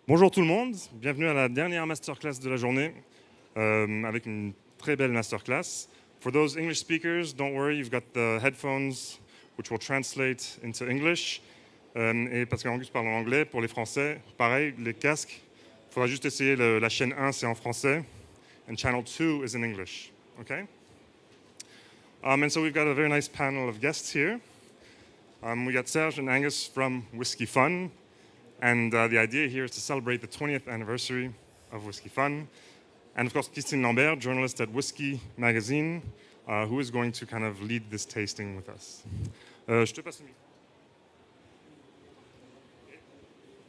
Bonjour tout le monde, bienvenue à la dernière masterclass de la journée, avec une très belle masterclass. For those English speakers, don't worry, you've got the headphones which will translate into English. Et parce qu'Angus parle en anglais, pour les Français, pareil, les casques, il faudra juste essayer la chaîne 1, c'est en français, and channel 2 is in English, okay? And so we've got a very nice panel of guests here. We got Serge and Angus from Whiskey Fun. And the idea here is to celebrate the 20th anniversary of Whiskey Fun. And of course, Christine Lambert, journalist at Whiskey Magazine, who is going to kind of lead this tasting with us. Je te passe le micro.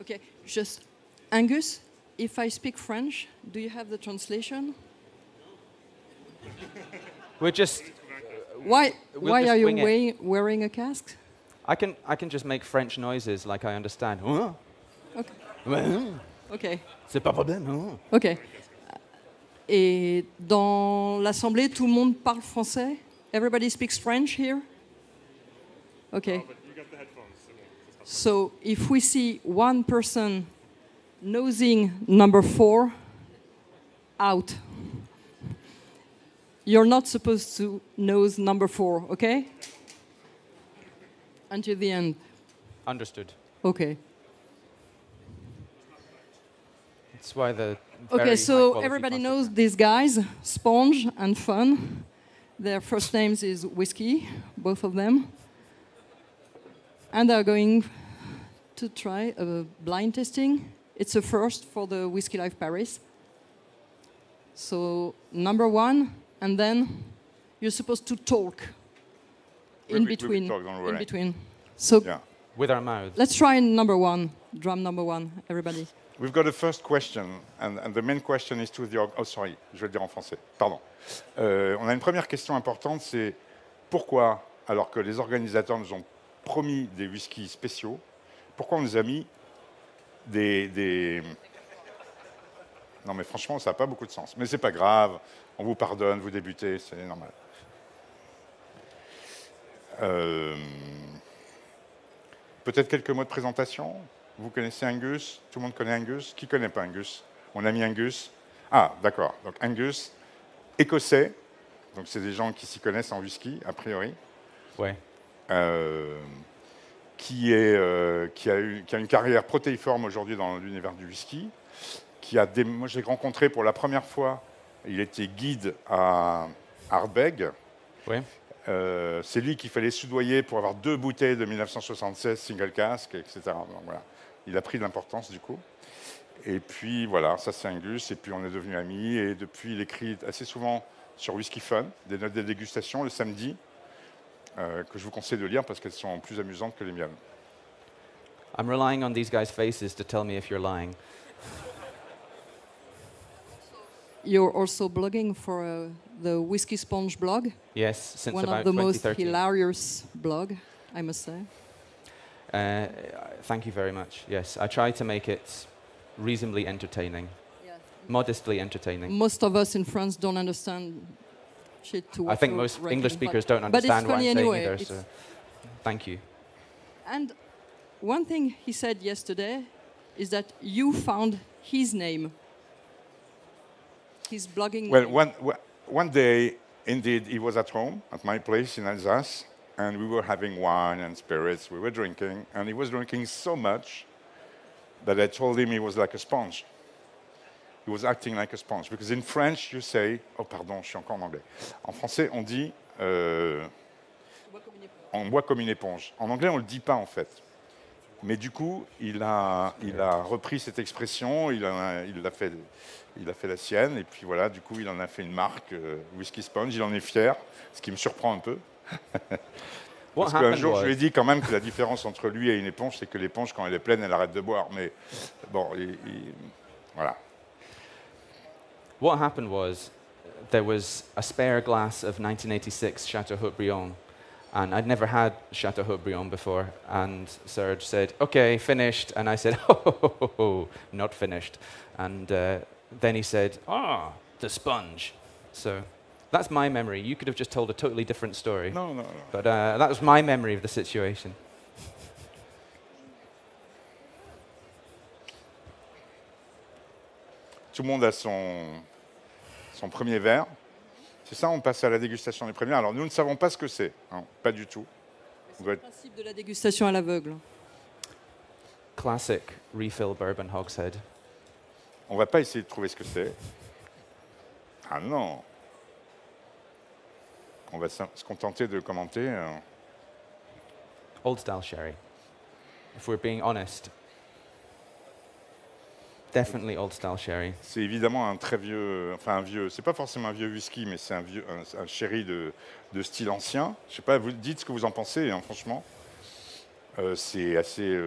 Okay, just Angus, if I speak French, do you have the translation? We're just. Why are you wing wearing a cask? I can just make French noises like I understand. Okay. Okay. C'est pas problème. Ok. Et dans l'assemblée, tout le monde parle français? Everybody speaks French here? Okay. So if we see one person nosing number 4, out. You're not supposed to nose number 4, okay? Until the end. Understood. Okay. That's why the. Okay, so everybody knows these guys, Sponge and Fun. Their first names is Whiskey, both of them. And they're going to try a blind tasting. It's a first for the Whiskey Life Paris. So number 1, and then you're supposed to talk in between. In between. So yeah. With our mouths. Let's try number 1, drum number 1, everybody. We've got a first question, and the main question is to the... Oh, sorry, je vais le dire en français, pardon. On a une première question importante, c'est pourquoi, alors que les organisateurs nous ont promis des whiskies spéciaux, pourquoi on nous a mis des... Non mais franchement, ça n'a pas beaucoup de sens. Mais c'est pas grave, on vous pardonne, vous débutez, c'est normal. Peut-être quelques mots de présentation. Vous connaissez Angus? Tout le monde connaît Angus? Qui ne connaît pas Angus? Mon ami Angus. Ah, d'accord. Donc Angus, écossais. Donc c'est des gens qui s'y connaissent en whisky, a priori. Ouais. Qui a une carrière protéiforme aujourd'hui dans l'univers du whisky. Moi, je l'ai rencontré pour la première fois. Il était guide à Ardbeg. Ouais. C'est lui qu'il fallait soudoyer pour avoir 2 bouteilles de 1976 single cask, etc. Donc, voilà. Il a pris de l'importance du coup. Et puis voilà, ça c'est Angus. Et puis on est devenus amis. Et depuis, il écrit assez souvent sur Whiskey Fun, des notes de dégustation le samedi, que je vous conseille de lire parce qu'elles sont plus amusantes que les miennes. I'm relying on these guys' faces to tell me if you're lying. You're also blogging for the Whiskey Sponge blog. Yes, since one about 2013. One of the most hilarious blog, I must say. Thank you very much. Yes, I try to make it reasonably entertaining, modestly entertaining. Most of us in France don't understand shit to I think most English speakers don't understand what I'm saying anyway. either, so thank you. And one thing he said yesterday is that you found his name. His blogging Well, name. one day, indeed, he was at home, at my place in Alsace, and we were having wine and spirits, we were drinking, and he was drinking so much that I told him he was like a sponge. He was acting like a sponge. Because in French, you say... Oh, pardon, je suis encore en anglais. En français, on dit... on boit comme une éponge. En anglais, on ne le dit pas, en fait. Mais du coup, il a repris cette expression, il a fait la sienne, et puis voilà, du coup, il en a fait une marque, Whiskey Sponge, il en est fier, ce qui me surprend un peu. Parce qu'un jour, je lui ai dit quand même que la différence entre lui et une éponge, c'est que l'éponge, quand elle est pleine, elle arrête de boire. Mais bon, voilà. What happened was, there was a spare glass of 1986 Chateau Haut-Brion, and I'd never had Chateau Haut-Brion before, and Serge said, "Okay, finished," and I said, "Oh, not finished." And then he said, "Ah, the sponge." So That's my memory. You could have just told a totally different story. Non, non, non. But that was my memory of the situation. Tout le monde a son premier verre. C'est ça, on passe à la dégustation des premiers. Alors, nous ne savons pas ce que c'est, hein, pas du tout. C'est le principe de la dégustation à l'aveugle. Classic refill bourbon hogshead. On ne va pas essayer de trouver ce que c'est. Ah non. On va se contenter de commenter. Old style sherry. If we're being honest. Definitely old style sherry. C'est évidemment un très vieux, enfin un vieux, c'est pas forcément un vieux whisky, mais c'est un sherry de style ancien. Je sais pas, vous dites ce que vous en pensez, hein, franchement. C'est assez...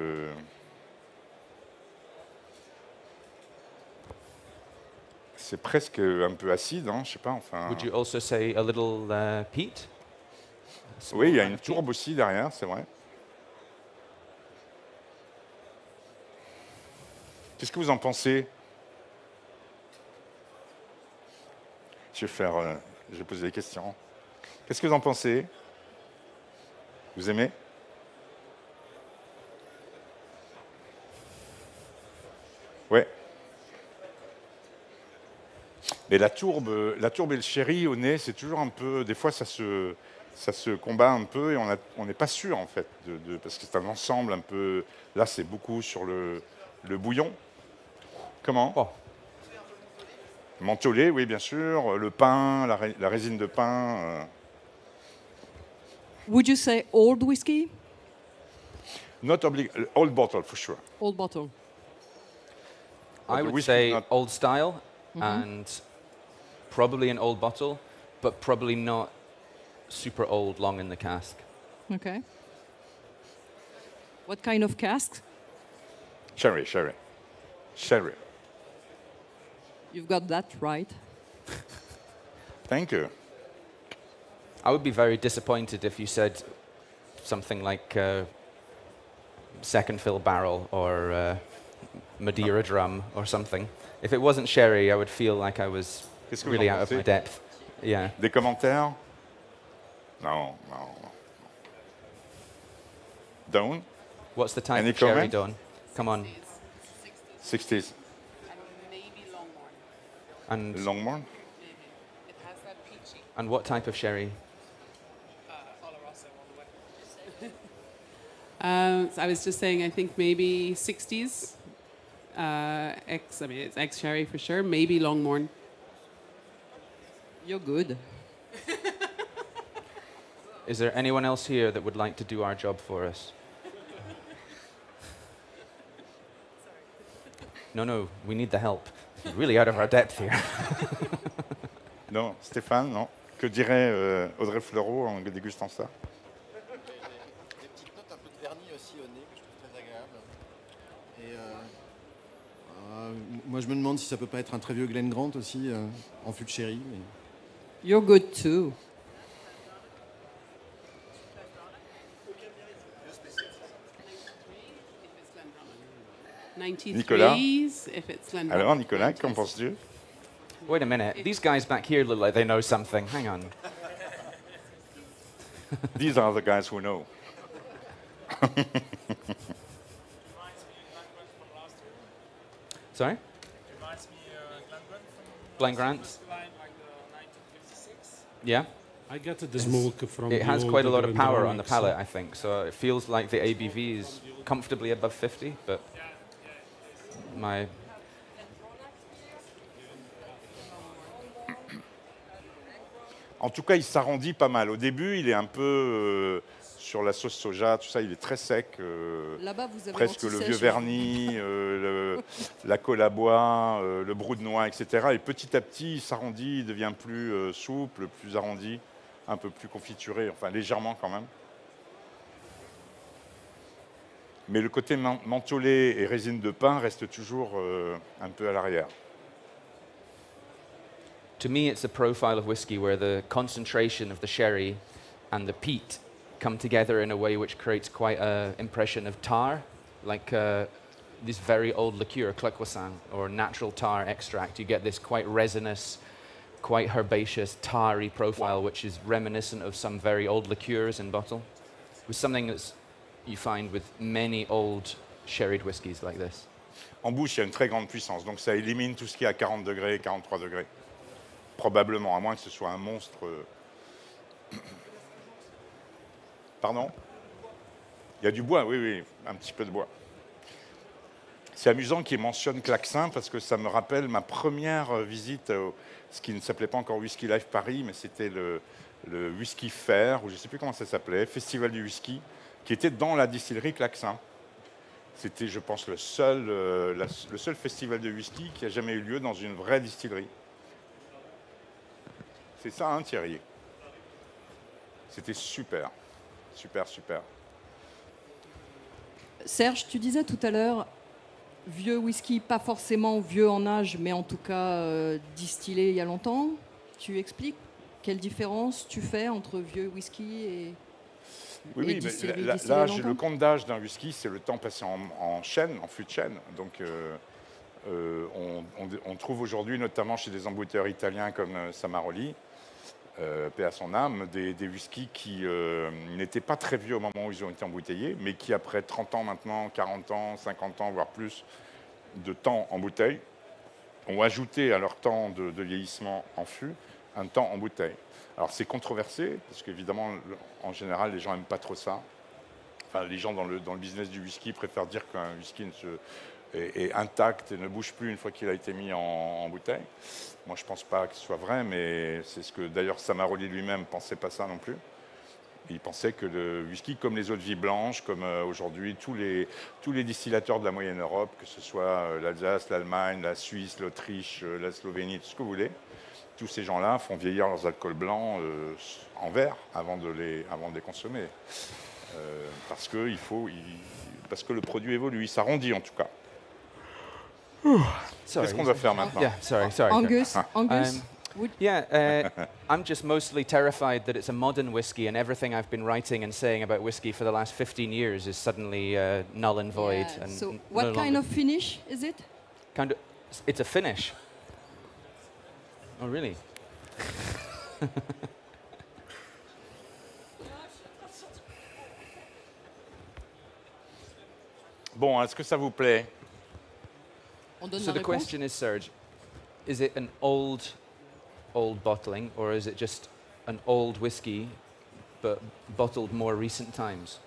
c'est presque un peu acide, hein, je sais pas, enfin... Would you also say a little peat? Oui, il y a une tourbe aussi derrière, c'est vrai. Qu'est-ce que vous en pensez? Je vais poser des questions. Qu'est-ce que vous en pensez? Vous aimez? Ouais. Mais la tourbe et le sherry au nez, c'est toujours un peu... Des fois, ça se combat un peu et on n'est pas sûr, en fait, parce que c'est un ensemble un peu... Là, c'est beaucoup sur le bouillon. Comment? Oh. Mentholé, oui, bien sûr. Le pain, la résine de pain. Would you say old whiskey? Not old bottle, for sure. Old bottle. I the would whiskey's say not- old style and probably an old bottle, but probably not super old, long in the cask. Okay. What kind of cask? Sherry. You've got that right. Thank you. I would be very disappointed if you said something like second fill barrel or Madeira drum or something. If it wasn't sherry, I would feel like I was Qu'est-ce que really vous en out of my pensez? depth. Yeah. Des commentaires? Non. Down? What's the type Any of sherry, comment? Dawn? Come on. 60s. Maybe Longmorn. And Longmorn? It has that peachy what type of sherry? Oloroso all the way. So I was just saying, I think maybe 60s. It's ex-sherry for sure. Maybe Longmorn. You're good. Is there anyone else here that would like to do our job for us? No, we need the help. We're really out of our depth here. Non, Stéphane, non. Que dirait Audrey Fleurot en dégustant ça? Des petites notes un peu de vernis aussi au nez que je trouve très agréable. Et moi je me demande si ça peut pas être un très vieux Glen Grant aussi en fût de sherry. Mais... You're good too. Nicolas? 93s, if it's Glendronach. Alors, Nicolas, qu'en penses-tu? Wait a minute. These guys back here look like they know something. Hang on. These are the guys who know. Sorry? Reminds me Glen Grant from Glen Grant? line, like the 1956. Yeah. I get the smoke from It the has old quite a lot of power on the Glendronach, palate, I think. So it feels like the ABV is comfortably above 50, but my... En tout cas, il s'arrondit pas mal. Au début, il est un peu sur la sauce soja, tout ça, il est très sec. Là-bas, vous avez Presque le l'anti-sèche. vieux vernis, la colle à bois, le brou de noix, etc. Et petit à petit, il s'arrondit, il devient plus souple, plus arrondi, un peu plus confituré, enfin légèrement quand même. Mais le côté mentholé et résine de pain reste toujours un peu à l'arrière. To me, it's a profile of whiskey where the concentration of the sherry and the peat come together in a way which creates quite an impression of tar, like this very old liqueur, Clerc-Croissant, or natural tar extract. You get this quite resinous, quite herbaceous, tarry profile, which is reminiscent of some very old liqueurs in bottle. It was something that you find with many old sherried whiskies like this. En bouche, il y a une très grande puissance, donc ça élimine tout ce qui est à 40 degrés, 43 degrés. Probablement, à moins que ce soit un monstre. Pardon? Il y a du bois, oui, oui, un petit peu de bois. C'est amusant qu'il mentionne Claxin parce que ça me rappelle ma première visite, ce qui ne s'appelait pas encore Whisky Life Paris, mais c'était le Whisky Fair, ou je ne sais plus comment ça s'appelait, Festival du Whisky, qui était dans la distillerie Claxin. C'était, je pense, le seul festival de whisky qui a jamais eu lieu dans une vraie distillerie. C'est ça, hein, Thierry? C'était super, super, super. Serge, tu disais tout à l'heure, vieux whisky, pas forcément vieux en âge, mais en tout cas distillé il y a longtemps. Tu expliques quelle différence tu fais entre vieux whisky et Oui, distillé mais longtemps? le compte d'âge d'un whisky, c'est le temps passé en chêne, en fût de chêne. Donc, on trouve aujourd'hui, notamment chez des embouteilleurs italiens comme Samaroli, paix à son âme, des whiskies qui n'étaient pas très vieux au moment où ils ont été embouteillés, mais qui, après 30 ans maintenant, 40 ans, 50 ans, voire plus de temps en bouteille, ont ajouté à leur temps de vieillissement en fût un temps en bouteille. Alors c'est controversé, parce qu'évidemment, en général, les gens n'aiment pas trop ça. Enfin, les gens dans le business du whisky préfèrent dire qu'un whisky est intact et ne bouge plus une fois qu'il a été mis en bouteille. Moi, je ne pense pas que ce soit vrai, mais c'est ce que d'ailleurs Samaroli lui-même ne pensait pas ça non plus. Il pensait que le whisky, comme les eaux de vie blanches, comme aujourd'hui tous les distillateurs de la moyenne Europe, que ce soit l'Alsace, l'Allemagne, la Suisse, l'Autriche, la Slovénie, tout ce que vous voulez, tous ces gens-là font vieillir leurs alcools blancs en verre avant de les consommer. Parce que le produit évolue, il s'arrondit en tout cas. Qu'est-ce qu'on doit faire maintenant? Yeah, sorry. Angus, I'm just mostly terrified that it's a modern whiskey and everything I've been writing and saying about whiskey for the last 15 years is suddenly null and void. Yeah. And So no what kind longer- of finish is it? It's a finish. Oh, really? Bon, est-ce que ça vous plaît? On donne So la the réponse. question is, Serge, is it an old bottling or is it just an old whiskey but bottled more recent times?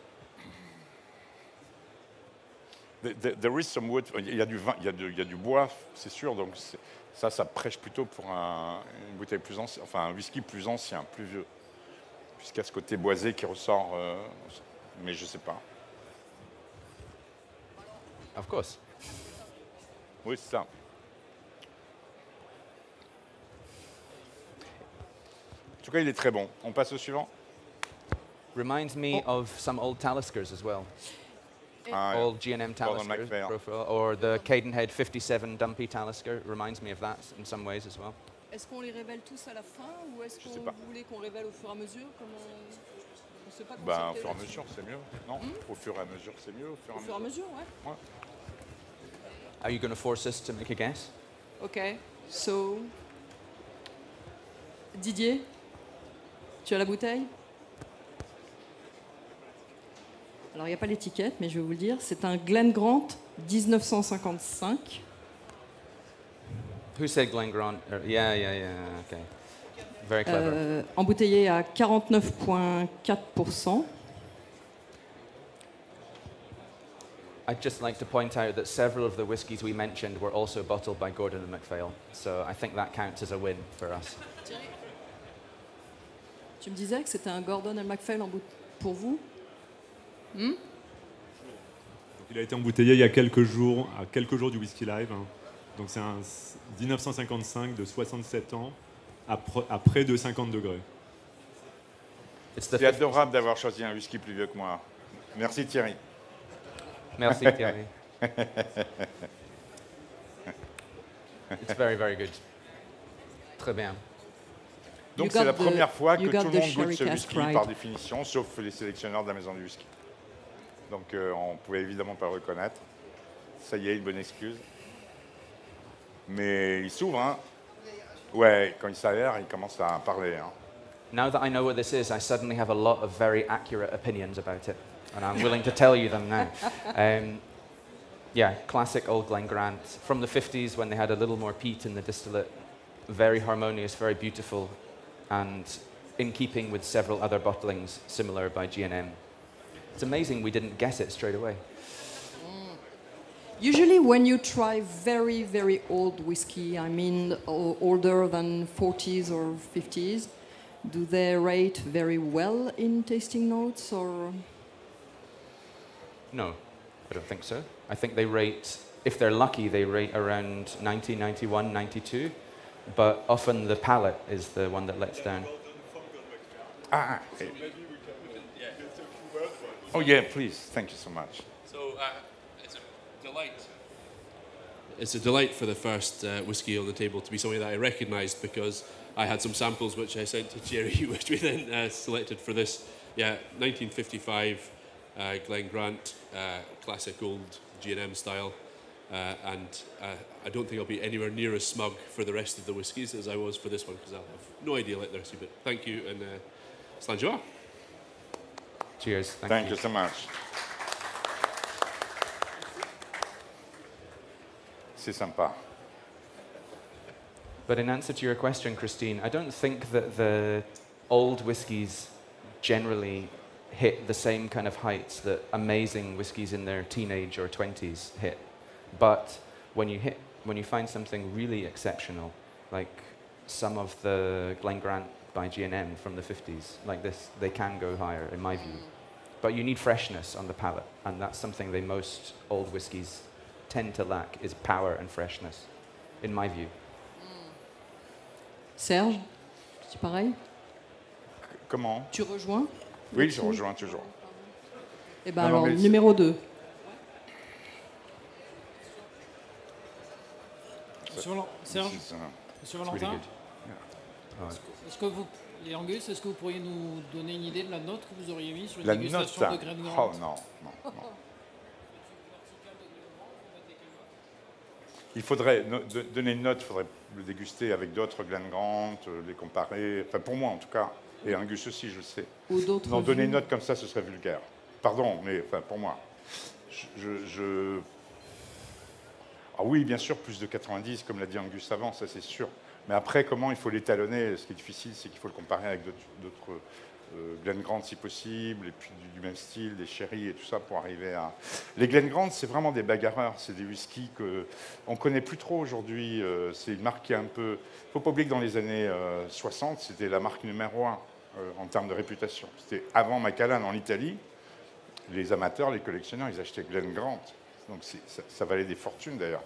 There is some wood. Il y a du vin, il y a du bois, c'est sûr. Donc ça prêche plutôt pour une bouteille plus ancienne, enfin un whisky plus ancien, plus vieux, puisqu'il y a ce côté boisé qui ressort. Mais je sais pas. Of course. Oui, c'est ça. En tout cas, il est très bon. On passe au suivant. Reminds me of some old Taliskers as well. Old G&M Gordon Talisker MacPhail. profile, or the Cadenhead 57 Dumpy Talisker reminds me of that in some ways as well. Est-ce qu'on les révèle tous à la fin ou est-ce Je sais qu'on pas. voulait qu'on révèle au fur et à mesure? On sait pas Au consulter fur et à là-dessus. mesure, c'est mieux. Non, au fur et à mesure, c'est mieux. Au fur Au fur et à mesure, ouais. Are you going to force us to make a guess? Ok. So, Didier, tu as la bouteille? Alors, il n'y a pas l'étiquette, mais je vais vous le dire. C'est un Glen Grant 1955. Who said Glen Grant? Yeah, okay. Very clever. Embouteillé à 49,4%. I'd just like to point out that several of the whiskies we mentioned were also bottled by Gordon and MacPhail, so I think that counts as a win for us. Tu me disais que c'était un Gordon and MacPhail pour vous? Donc, il a été embouteillé il y a quelques jours, à quelques jours du Whisky Live. Hein. Donc c'est un 1955 de 67 ans, à près de 50 degrés. C'est adorable d'avoir choisi un whisky plus vieux que moi. Merci Thierry. Merci Thierry. It's very, very good. Très bien. Donc c'est la première fois que tout le monde goûte ce whisky par définition, sauf les sélectionneurs de la maison du whisky. Donc on ne pouvait évidemment pas le reconnaître. Ça y est, une bonne excuse. Mais il s'ouvre, hein. Ouais, quand il s'aère, il commence à parler. Hein. Now that I know what this is, I suddenly have a lot of very accurate opinions about it, and I'm willing to tell you them now. Yeah, classic old Glen Grant from the 50s when they had a little more peat in the distillate. Very harmonious, very beautiful, and in keeping with several other bottlings similar by G&M. It's amazing we didn't guess it straight away. Usually when you try very, very old whiskey, I mean older than 40s or 50s, do they rate very well in tasting notes or? No, I don't think so. I think they rate, if they're lucky, they rate around 90, 91, 92, but often the palate is the one that lets down. Ah, oh yeah, please. Thank you so much. So it's a delight. It's a delight for the first whiskey on the table to be something that I recognised because I had some samples which I sent to Jerry, which we then selected for this. Yeah, 1955 Glen Grant, classic old G&M style. And I don't think I'll be anywhere near as smug for the rest of the whiskies as I was for this one because I'll have no idea like this. But thank you and Slàinte. Cheers. Thank you so much. C'est sympa. But in answer to your question, Christine, I don't think that the old whiskies generally hit the same kind of heights that amazing whiskies in their teenage or 20s hit. But when you find something really exceptional, like some of the Glen Grant by G&M from the 50s, like this, they can go higher, in my view. But you need freshness on the palate, and that's something they most old whiskies tend to lack, is power and freshness, in my view. Serge, c'est pareil? Comment? Tu rejoins? Oui, je rejoins toujours. Eh ben alors, numéro 2. Monsieur Valentin, est-ce que vous, les Angus, est-ce que vous pourriez nous donner une idée de la note que vous auriez mis sur une dégustation de Glen Grant? Oh non. Il faudrait donner une note, il faudrait le déguster avec d'autres Glen Grant, les comparer, enfin pour moi en tout cas, et Angus aussi, je le sais. Ou d'autres. Non, donner une note comme ça, ce serait vulgaire. Pardon, mais enfin pour moi. Ah oui, bien sûr, plus de 90, comme l'a dit Angus avant, ça c'est sûr. Mais après, comment il faut l'étalonner? Ce qui est difficile, c'est qu'il faut le comparer avec d'autres Glen Grant si possible, et puis du même style, des sherry et tout ça pour arriver à... Les Glen Grant, c'est vraiment des bagarreurs, c'est des whiskies qu'on ne connaît plus trop aujourd'hui. C'est une marque qui est un peu... Il ne faut pas oublier que dans les années 60, c'était la marque numéro 1 en termes de réputation. C'était avant Macallan en Italie. Les amateurs, les collectionneurs, ils achetaient Glen Grant. Donc ça valait des fortunes d'ailleurs.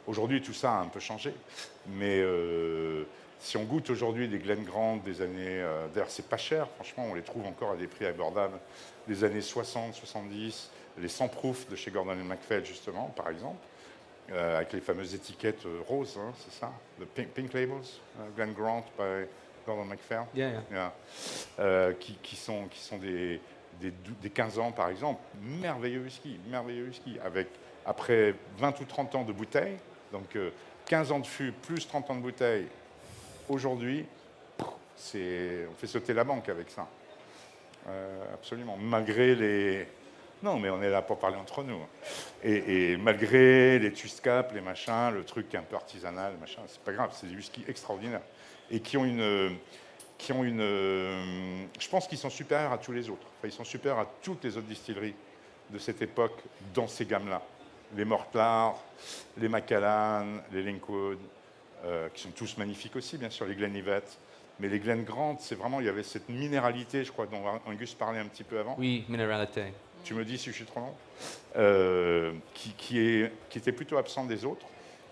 Aujourd'hui, tout ça a un peu changé. Mais si on goûte aujourd'hui des Glen Grant des années... d'ailleurs, c'est pas cher, franchement, on les trouve encore à des prix abordables. Des années 60, 70, les 100 proof de chez Gordon & MacPhail, justement, par exemple, avec les fameuses étiquettes roses, hein, c'est ça? The pink labels, Glen Grant by Gordon & MacPhail. Yeah. Qui sont des 15 ans, par exemple. Merveilleux whisky, avec après 20 ou 30 ans de bouteille, donc 15 ans de fût plus 30 ans de bouteille, aujourd'hui, on fait sauter la banque avec ça. Absolument. Malgré les... Non, mais on est là pour parler entre nous. Et malgré les twist caps, les machins, le truc un peu artisanal, machin, c'est pas grave, c'est des whiskies extraordinaires. Et qui ont une... Je pense qu'ils sont supérieurs à tous les autres. Enfin, ils sont supérieurs à toutes les autres distilleries de cette époque dans ces gammes-là. Les Mortlard, les Macallan, les Linkwood, qui sont tous magnifiques aussi, bien sûr, les Glenlivet. Mais les Glen Grant, c'est vraiment, il y avait cette minéralité, je crois, dont Angus parlait un petit peu avant. Oui, minéralité. Tu me dis si je suis trop long. Qui était plutôt absente des autres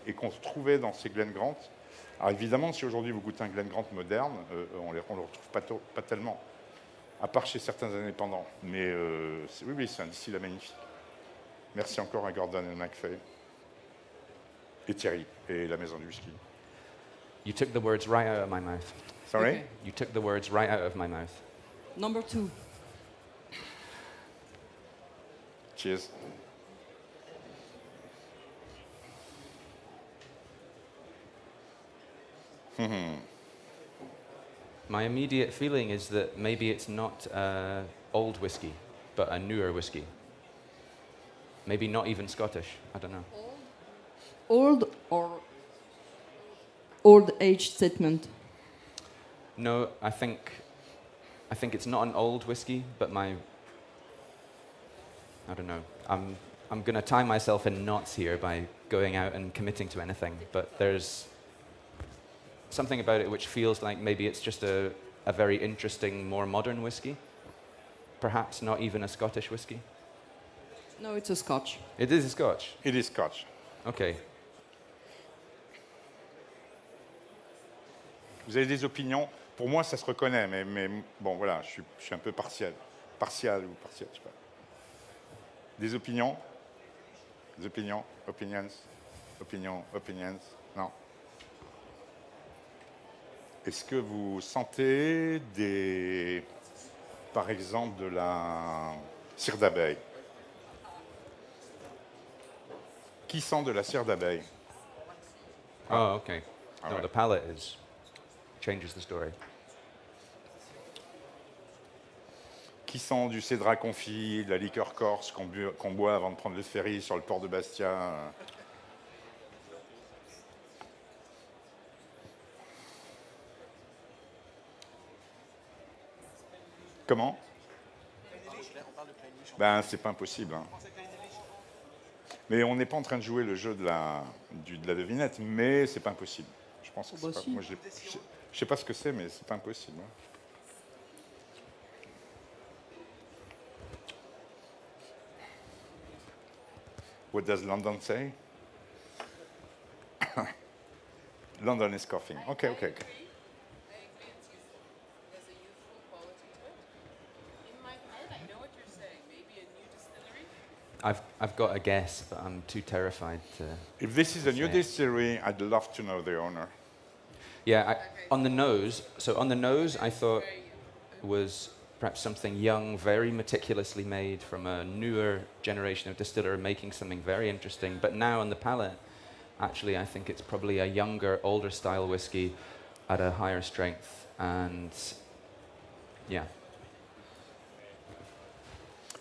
et qu'on retrouvait dans ces Glen Grant. Alors évidemment, si aujourd'hui vous goûtez un Glen Grant moderne, on ne le retrouve pas tellement, à part chez certains indépendants. Mais oui, c'est un distillat magnifique. Merci encore à Gordon & MacPhail et Thierry et la maison du whisky. You took the words right out of my mouth. Sorry? Okay. You took the words right out of my mouth. Number 2. Cheers. My immediate feeling is that maybe it's not old whiskey, but a newer whiskey. Maybe not even Scottish. I don't know. Old or old age statement? No, I think it's not an old whiskey, but I don't know. I'm going to tie myself in knots here by going out and committing to anything, but there's something about it which feels like maybe it's just a very interesting, more modern whiskey. Perhaps not even a Scottish whiskey. No, it's a Scotch. It is a Scotch? It is Scotch. Okay. Vous avez des opinions? Pour moi, ça se reconnaît, mais bon, voilà, je suis un peu partial. Partial ou partiel, je sais pas. Des opinions? Des opinions? Opinions? Opinions? Opinions? Non? Est-ce que vous sentez par exemple, de la cire d'abeille? Qui sent de la cire d'abeille? Oh, okay. No, the palate changes the story. Qui sent du cédrat confit, de la liqueur corse qu'on boit avant de prendre le ferry sur le port de Bastia? Comment? Ben, c'est pas impossible. Hein. Mais on n'est pas en train de jouer le jeu de la devinette, mais c'est pas impossible. Je pense que c'est pas. Moi, je sais pas ce que c'est, mais c'est pas impossible. Hein. What does London say? London is coughing. Okay, okay, okay. I've got a guess, but I'm too terrified to. If this is a new distillery, I'd love to know the owner. Yeah, on the nose. So on the nose, I thought it was perhaps something young, very meticulously made from a newer generation of distiller making something very interesting. But now on the palate, actually, I think it's probably a younger, older style whiskey at a higher strength, and yeah.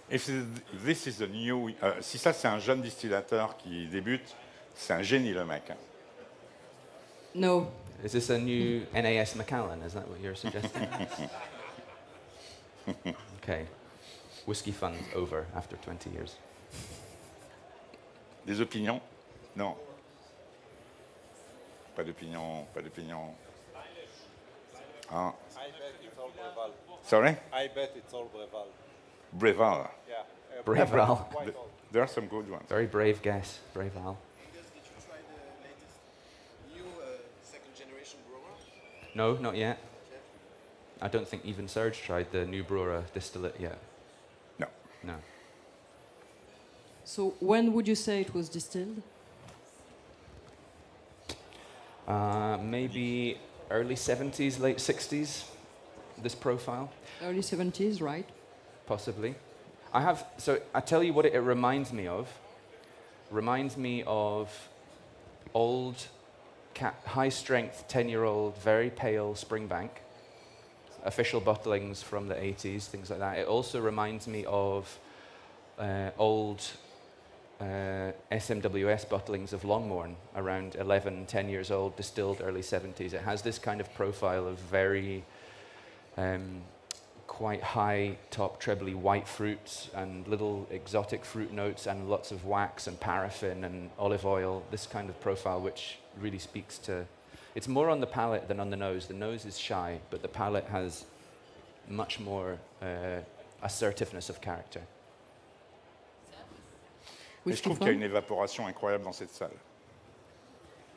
This is a new. Si ça c'est un jeune distillateur qui débute, c'est un génie le mec. Hein. No. Is this a new NAS Macallan? Is that what you're suggesting? Okay. Whiskey fund over after 20 years. Des opinions? Non. Pas d'opinion, pas d'opinion. Ah. I bet it's all Breval. Sorry? I bet it's all Breval. Breval. Yeah. Breval. There are some good ones. Very brave guess, Breval. Did you try the latest new second generation brewer? No, not yet. I don't think even Serge tried the new Brora distillate yet. No. No. So when would you say it was distilled? Maybe early 70s, late 60s, this profile. Early 70s, right? Possibly. So I tell you what it reminds me of. Reminds me of old, high-strength, 10-year-old, very pale Springbank. Official bottlings from the 80s, things like that. It also reminds me of old SMWS bottlings of Longmorn, around 11, 10 years old, distilled early 70s. It has this kind of profile of very quite high top trebly white fruits and little exotic fruit notes and lots of wax and paraffin and olive oil, this kind of profile which really speaks to. It's more on the palate than on the nose. The nose is shy, but the palate has much more assertiveness of character. Et je trouve qu'il y a une évaporation incroyable dans cette salle.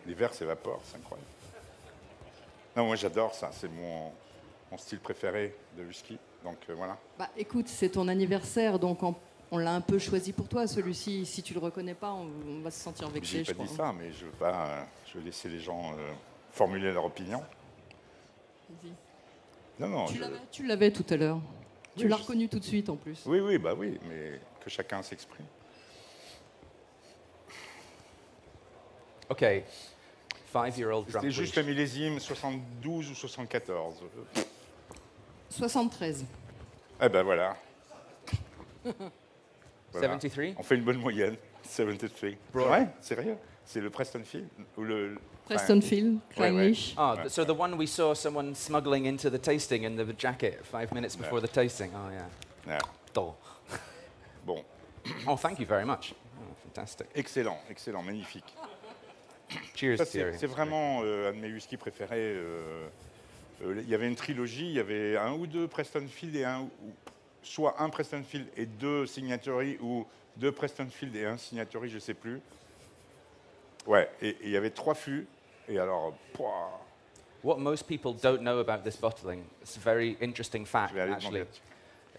Les verres s'évaporent, c'est incroyable. Non, moi j'adore ça, c'est mon style préféré de whisky, donc voilà. Bah écoute, c'est ton anniversaire, donc on l'a un peu choisi pour toi, celui-ci. Si tu le reconnais pas, on va se sentir vexé. J'ai pas dit ça, mais je veux laisser les gens formuler leur opinion. Vas-y. Non, tu l'avais tout à l'heure. Oui, tu l'as reconnu tout de suite en plus. Oui, mais que chacun s'exprime. Okay, 5-year-old drunk C'était juste Weech. un millésime 72 ou 74. 73. Eh ben voilà. Voilà. 73? On fait une bonne moyenne. 73. Bro. Ouais, sérieux. C'est le Preston Field ou le Preston Field, Clynelish. Oh, so the one we saw someone smuggling into the tasting in the jacket 5 minutes before the tasting. Oh, yeah. Ouais. Dull. Bon. Oh, thank you very much. Oh, fantastic. Excellent, excellent, magnifique. Cheers, Ça, Thierry. c'est vraiment un de mes whisky préférés. Il y avait une trilogie, il y avait un ou deux Preston Field et soit un Preston Field et deux Signatory ou deux Preston Field et un Signatory, je ne sais plus. Ouais, et il y avait 3 fûts. Et alors, pouah, What most people don't know about this bottling, it's a very interesting fact, je vais aller actually, demander.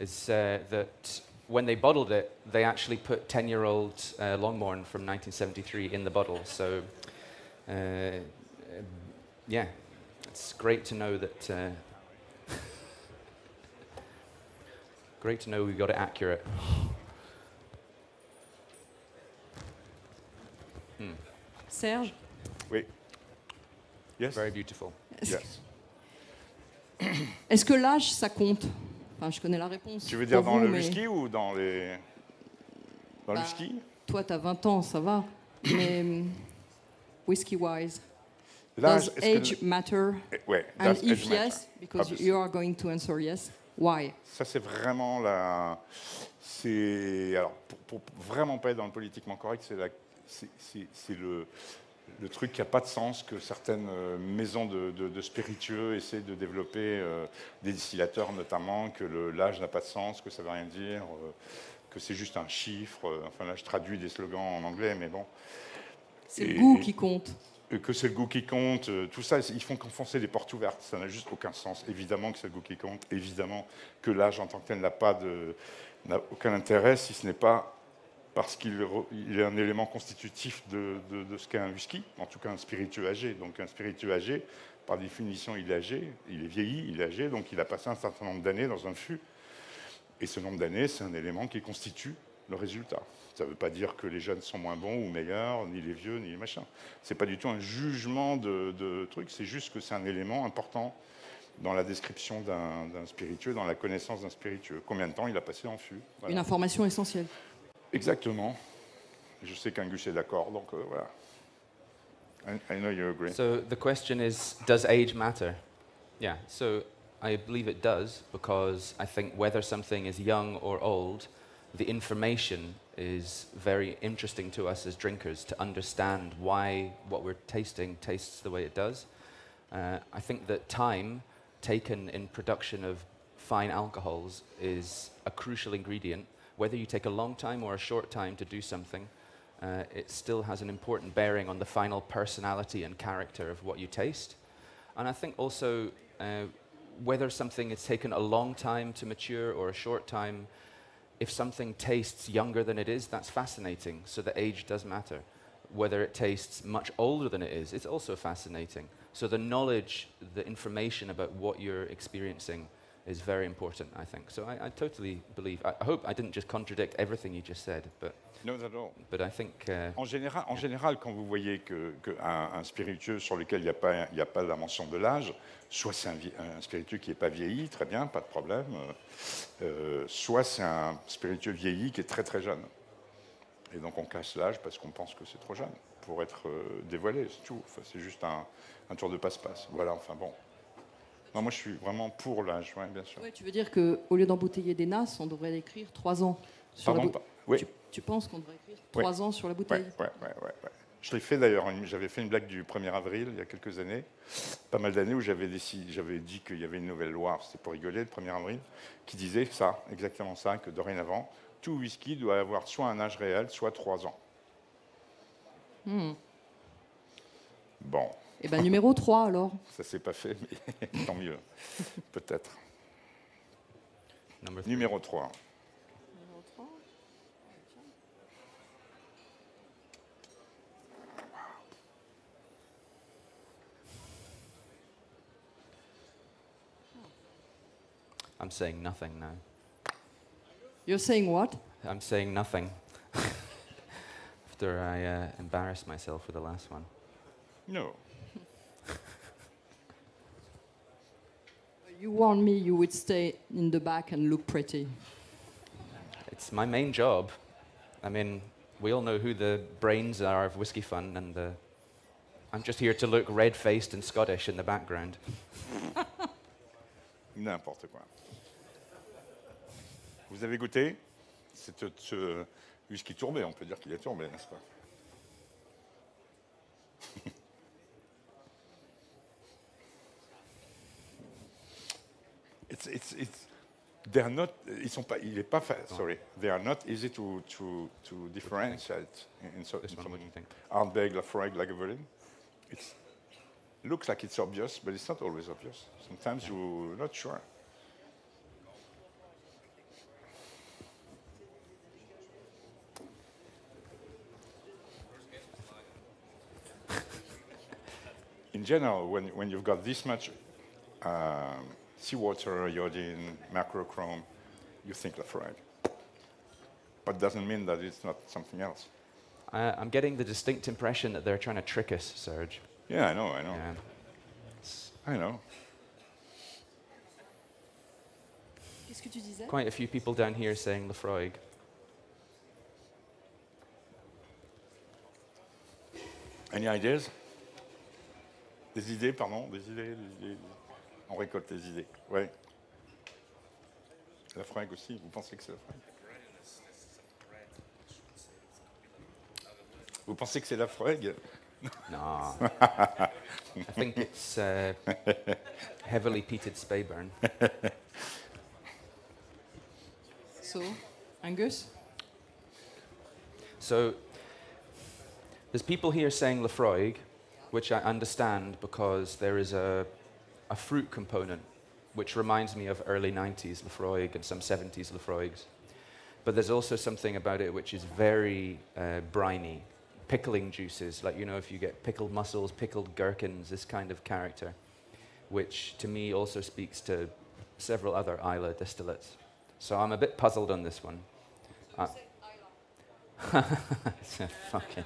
is that when they bottled it, they actually put 10-year-old Longmorn from 1973 in the bottle. So, yeah, it's great to know that. Great to know we got it accurate. Serge, Oui. Yes. Very beautiful. Yes. est-ce que l'âge, ça compte? Enfin, je connais la réponse. Tu veux dire pour dans vous, le mais whisky ou dans les... Dans le Bah, whisky? toi, tu as 20 ans, ça va. Mais whisky-wise, L'âge, does est-ce age matter? Ouais, And does if age matter? yes, because Obviously. you are going to answer yes, why? Ça, c'est vraiment la... C'est... Alors, pour vraiment pas être dans le politiquement correct, c'est le truc qui n'a pas de sens que certaines maisons de spiritueux essaient de développer, des distillateurs notamment, que l'âge n'a pas de sens, que ça ne veut rien dire, que c'est juste un chiffre. Enfin, là, je traduis des slogans en anglais, mais bon. C'est le goût qui compte. Que c'est le goût qui compte, tout ça, ils font qu'enfoncer des portes ouvertes, ça n'a juste aucun sens. Évidemment que c'est le goût qui compte, évidemment que l'âge en tant que tel n'a aucun intérêt, si ce n'est pas parce qu'il est un élément constitutif de ce qu'est un whisky, en tout cas un spiritueux âgé. Donc un spiritueux âgé, par définition, il est âgé, il est vieilli, il est âgé, donc il a passé un certain nombre d'années dans un fût. Et ce nombre d'années, c'est un élément qui constitue le résultat. Ça ne veut pas dire que les jeunes sont moins bons ou meilleurs, ni les vieux, ni les machins. Ce n'est pas du tout un jugement de truc, c'est juste que c'est un élément important dans la description d'un spiritueux, dans la connaissance d'un spiritueux. Combien de temps il a passé en fût. Voilà. Une information essentielle. Exactement. Je sais qu'Angus est d'accord, donc voilà. I know you agree. So the question is, does age matter? Yeah, so I believe it does, because I think whether something is young or old, the information is very interesting to us as drinkers to understand why what we're tasting tastes the way it does. I think that time taken in production of fine alcohols is a crucial ingredient. Whether you take a long time or a short time to do something, it still has an important bearing on the final personality and character of what you taste. And I think also whether something is taken a long time to mature or a short time, if something tastes younger than it is, that's fascinating. So the age does matter. Whether it tastes much older than it is, it's also fascinating. So the knowledge, the information about what you're experiencing is very important, I think. So I totally believe. I hope I didn't just contradict everything you just said, but No, not at all. But I think. En général, quand vous voyez qu'un spiritueux sur lequel il n'y a pas la mention de l'âge, soit c'est un spiritueux qui n'est pas vieilli, très bien, pas de problème, soit c'est un spiritueux vieilli qui est très très jeune. Et donc on casse l'âge parce qu'on pense que c'est trop jeune pour être dévoilé, c'est tout. Enfin, c'est juste un tour de passe-passe. Voilà, enfin bon. Non, moi je suis vraiment pour l'âge, ouais, bien sûr. Ouais, tu veux dire qu'au lieu d'embouteiller des nasses, on devrait écrire 3 ans sur la bouteille. Oui. Tu penses qu'on devrait écrire 3 ans sur la bouteille? Ouais. Je l'ai fait d'ailleurs, j'avais fait une blague du 1er avril il y a quelques années, pas mal d'années, où j'avais dit qu'il y avait une nouvelle loi, c'était pour rigoler, le 1er avril, qui disait ça, exactement ça, que dorénavant, tout whisky doit avoir soit un âge réel, soit 3 ans. Bon. Eh bien, numéro 3 alors. Ça s'est pas fait, mais tant mieux, peut-être. Numéro 3. I'm saying nothing now. You're saying what? I'm saying nothing. After I embarrassed myself with the last one. No. You warned me you would stay in the back and look pretty. It's my main job. I mean, we all know who the brains are of Whiskey Fun, and I'm just here to look red-faced and Scottish in the background. N'importe quoi. Vous avez goûté? C'est ce whisky tourbé, on peut dire qu'il est tourbé, n'est-ce pas? They're not. Ils sont pas. Il est pas. Sorry. They are not easy to differentiate in some Ardbeg, Laphroaig, Lagavulin. It looks like it's obvious, but it's not always obvious. Sometimes you're not sure. In general, when you've got this much seawater, iodine, macrochrome, you think Laphroaig. But doesn't mean that it's not something else. I'm getting the distinct impression that they're trying to trick us, Serge. Yeah, I know. Yeah. I know. Qu'est-ce que tu disais? Quite a few people down here saying Laphroaig. Any ideas? Des idées, pardon, des idées. On récolte les idées. Ouais. Laphroaig aussi. Vous pensez que c'est Laphroaig? Vous pensez que c'est Laphroaig? No. I think it's heavily peated Speyburn. So, Angus? So, there's people here saying Laphroaig, which I understand because there is a fruit component, which reminds me of early 90s Laphroaig and some 70s Laphroaigs. But there's also something about it which is very briny. Pickling juices, like, you know, if you get pickled mussels, pickled gherkins, this kind of character, which to me also speaks to several other Islay distillates. So I'm a bit puzzled on this one. Fucking.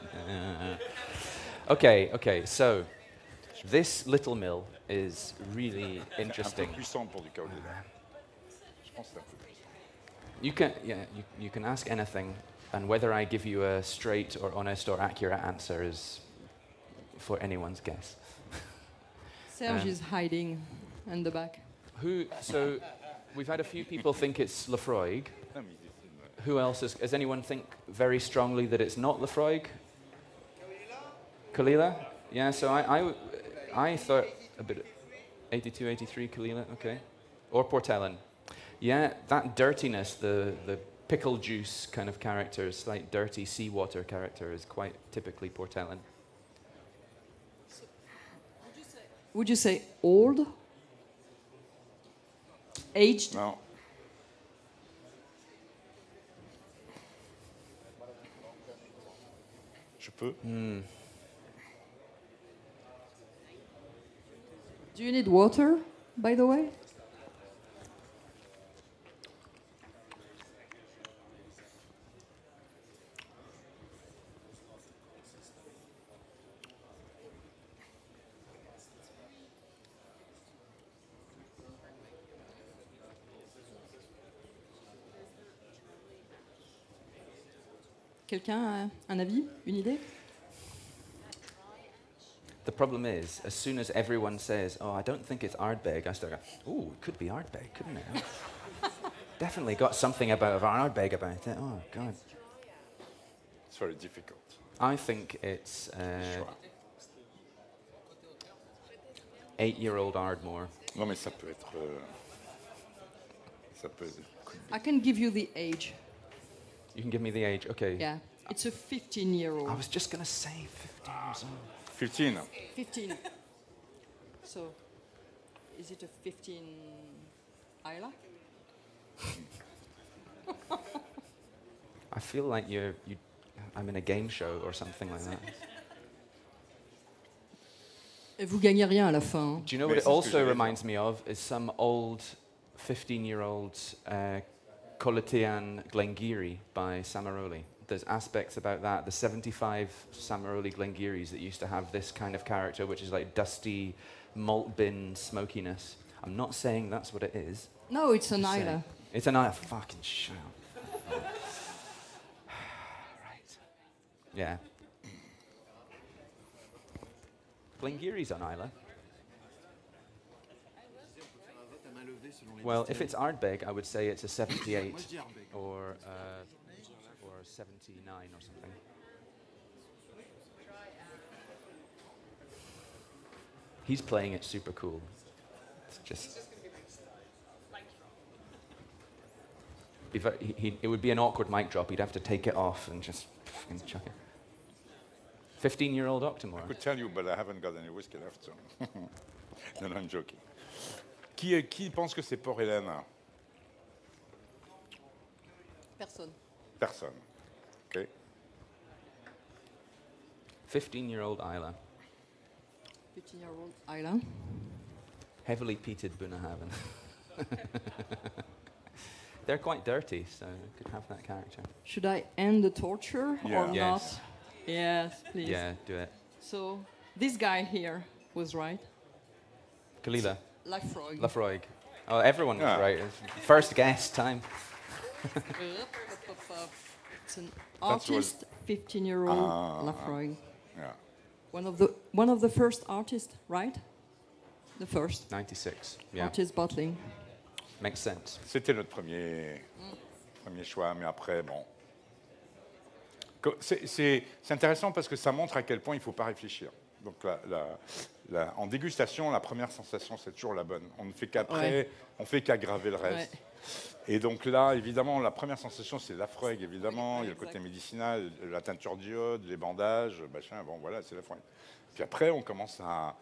Okay, so this little mill is really interesting. You can ask anything, and whether I give you a straight or honest or accurate answer is for anyone's guess. Serge is hiding in the back. So we've had a few people think it's Laphroaig. Who else does anyone think very strongly that it's not Laphroaig? Kalila? Yeah, so I thought a bit 82, 83 Kalila, okay. Or Portellen. Yeah, that dirtiness, the pickle juice kind of character, slight dirty seawater character is quite typically Portellen. Would you say old? Aged? No. Je peux. Do you need water, by the way? Quelqu'un a un avis, une idée? The problem is, as soon as everyone says, oh, I don't think it's Ardbeg, I start going, ooh, it could be Ardbeg, couldn't it? Definitely got something about Ardbeg about it. Oh, God. It's very difficult. I think it's 8-year-old Ardmore. Non, mais ça peut être... ça peut... I can give you the age. You can give me the age, okay. Yeah, it's a 15-year-old. I was just going to say 15 years old. 15. 15. So, is it a 15 Islay? I feel like I'm in a game show or something like that. Et vous gagnez rien à la fin. Do you know what it also reminds me of? Is some old 15-year-old Colatean Glengarry by Samaroli. There's aspects about that. The 75 Samaroli Glengarries that used to have this kind of character, which is like dusty, malt bin smokiness, I'm not saying that's what it is. No, it's an Just saying. Islay. It's an Islay. Fucking shut up. Right. Yeah. Blingiri's an Islay. Well, if it's Ardbeg, I would say it's a 78 or 79 or something. He's playing it super cool. It's just. It would be an awkward mic drop. He'd have to take it off and just fucking chuck it. 15-year-old Octomore. I could tell you, but I haven't got any whiskey left. So. No, I'm joking. Qui pense que c'est Port-Hélène? Personne. Personne. OK. 15-year-old Islay. 15-year-old Islay. Heavily peated Bunnahabhain. They're quite dirty, so it could have that character. Should I end the torture or Yes. not? Yes, please. Yeah, do it. So this guy here was right. Kalila. Lafroig. Lafroig. Oh, everyone was right. It's first guess time. It's an artist, 15-year-old Lafroig. Yeah. One of the first artists, right? The first. 96. Yeah. Artist bottling. Makes sense. C'était notre premier choix, mais après, bon. C'est intéressant parce que ça montre à quel point il ne faut pas réfléchir. Donc en dégustation, la première sensation, c'est toujours la bonne. On ne fait qu'après, on fait qu'aggraver le reste. Ouais. Et donc là, évidemment, la première sensation, c'est Lafroig, évidemment. Il y a le côté médicinal, la teinture d'iode, les bandages, machin, bon, voilà, c'est Lafroig. Puis après, on commence à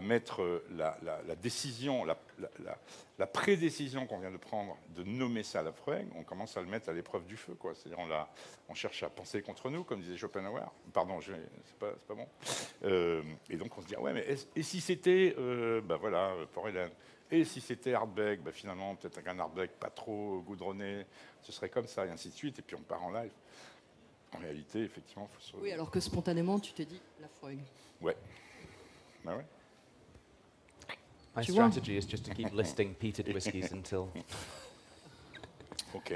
mettre la décision, la prédécision qu'on vient de prendre de nommer ça Lafroig, on commence à le mettre à l'épreuve du feu, quoi. C'est-à-dire, on cherche à penser contre nous, comme disait Schopenhauer. Pardon, c'est pas bon. Et donc, on se dit, ah ouais, mais et si c'était, voilà, Port-Hélène. Et si c'était Ardbeg, finalement, peut-être un Ardbeg pas trop goudronné, ce serait comme ça, et ainsi de suite. Et puis on part en live. En réalité, effectivement, il faut se... Oui, alors que spontanément, tu t'es dit Lafroig. Ouais. Bah ouais. My strategy is just to keep listing peated whiskies until... OK.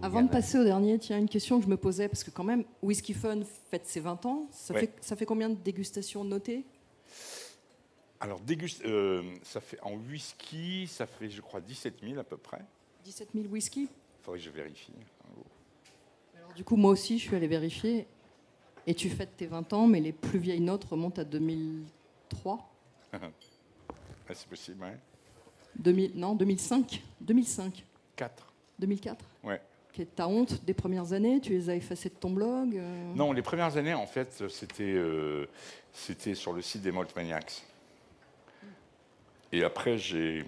Avant de passer au dernier, tiens, une question que je me posais, parce que quand même, Whisky Fun fête ses 20 ans. Ça fait combien de dégustations notées? Alors, ça fait, en whisky, ça fait, je crois, 17 000 à peu près. 17 000 whisky? Il faudrait que je vérifie. Alors, du coup, moi aussi, je suis allé vérifier. Et tu fêtes tes 20 ans, mais les plus vieilles notes remontent à 2003. C'est possible, oui. 2005. 2005. 4. 2004. Ouais. Ta honte des premières années, tu les as effacées de ton blog? Non, les premières années, en fait, c'était sur le site des Malt Maniacs. Et après, j'ai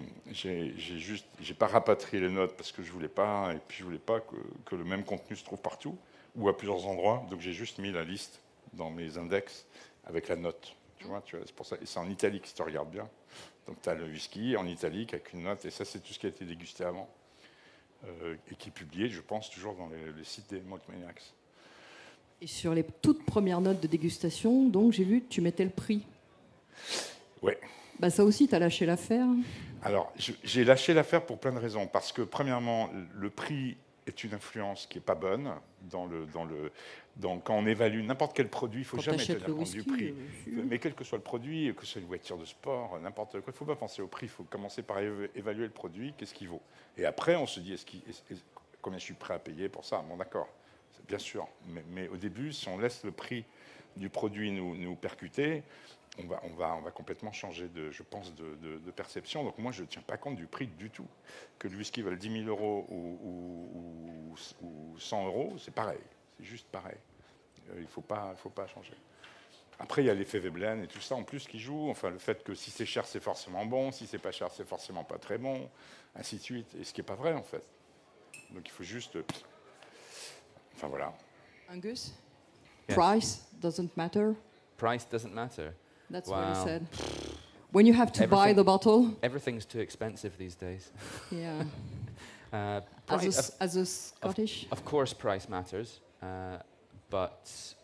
pas rapatrié les notes parce que je voulais pas, et puis je voulais pas que le même contenu se trouve partout ou à plusieurs endroits. Donc j'ai juste mis la liste dans mes index avec la note. Tu vois, c'est pour ça. Et c'est en italique si tu regardes bien. Donc tu as le whisky en italique avec une note, et ça c'est tout ce qui a été dégusté avant et qui est publié, je pense, toujours dans les sites des Malt Maniacs. Et sur les toutes premières notes de dégustation, donc j'ai vu que tu mettais le prix. Ouais. Bah ça aussi, tu as lâché l'affaire. Alors, j'ai lâché l'affaire pour plein de raisons. Parce que, premièrement, le prix est une influence qui n'est pas bonne. Quand on évalue n'importe quel produit, il ne faut jamais tenir compte du prix. Mais quel que soit le produit, que ce soit une voiture de sport, n'importe quoi, il ne faut pas penser au prix. Il faut commencer par évaluer le produit, qu'est-ce qu'il vaut. Et après, on se dit, combien je suis prêt à payer pour ça? Bon, d'accord, bien sûr. Mais au début, si on laisse le prix du produit nous percuter, on va complètement changer, je pense, de perception. Donc moi, je ne tiens pas compte du prix du tout. Que le whisky vale 10 000 euros ou 100 euros, c'est pareil. C'est juste pareil. Il ne faut pas changer. Après, il y a l'effet Veblen et tout ça en plus qui joue. Enfin, le fait que si c'est cher, c'est forcément bon. Si c'est pas cher, c'est forcément pas très bon. Ainsi de suite. Et ce qui n'est pas vrai, en fait. Donc il faut juste... Enfin, voilà. Angus, yes. Price doesn't matter. Price doesn't matter. That's what he said. When you have to buy the bottle. Everything's too expensive these days. Yeah. As a Scottish? Of course price matters, but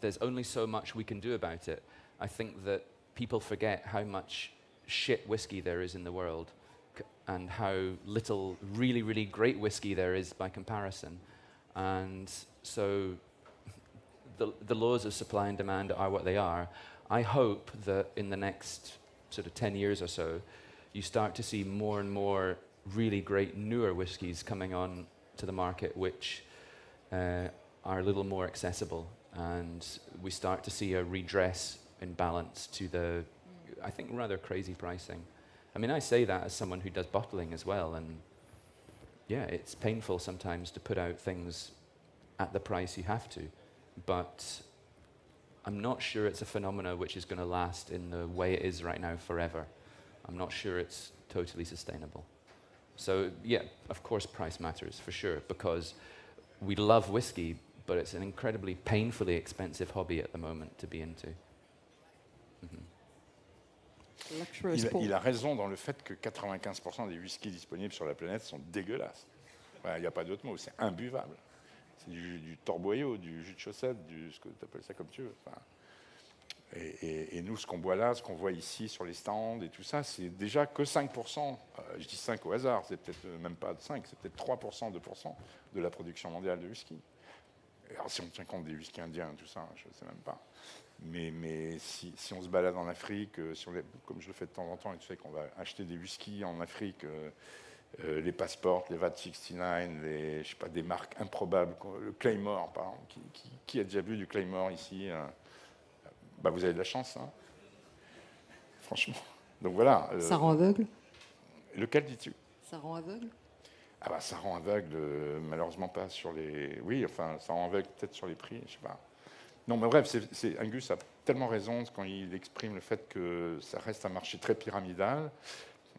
there's only so much we can do about it. I think that people forget how much shit whiskey there is in the world and how little really, really great whiskey there is by comparison. And so the laws of supply and demand are what they are. I hope that in the next sort of 10 years or so, you start to see more and more really great newer whiskies coming on to the market, which are a little more accessible. And we start to see a redress in balance to the, I think, rather crazy pricing. I mean, I say that as someone who does bottling as well, and yeah, it's painful sometimes to put out things at the price you have to, but I'm not sure it's a phenomena which is going to last in the way it is right now forever. I'm not sure it's totally sustainable. So yeah, of course price matters for sure, because we love whiskey, but it's an incredibly painfully expensive hobby at the moment to be into. Il a raison dans le fait que 95% des whiskies disponibles sur la planète sont dégueulasses. Il n'y a pas d'autre mot, c'est imbuvable. C'est du torboyau, du jus de chaussette, ce que tu appelles ça comme tu veux. Enfin, et nous, ce qu'on boit là, ce qu'on voit ici sur les stands et tout ça, c'est déjà que 5%. Je dis 5 au hasard, c'est peut-être même pas 5, c'est peut-être 3%, 2% de la production mondiale de whisky. Alors si on tient compte des whiskies indiens, tout ça, je ne sais même pas. Mais si on se balade en Afrique, comme je le fais de temps en temps, et tu sais qu'on va acheter des whiskies en Afrique, les Passport, les VAT 69, je sais pas, des marques improbables, le Claymore, par exemple. Qui a déjà vu du Claymore ici? Bah, vous avez de la chance, hein. Franchement. Donc voilà. Ça rend aveugle? Lequel dis-tu? Ça rend aveugle? Ah bah ça rend aveugle, malheureusement pas sur les... Oui, enfin, ça rend aveugle peut-être sur les prix, je sais pas. Non, mais bref, Angus a tellement raison quand il exprime le fait que ça reste un marché très pyramidal.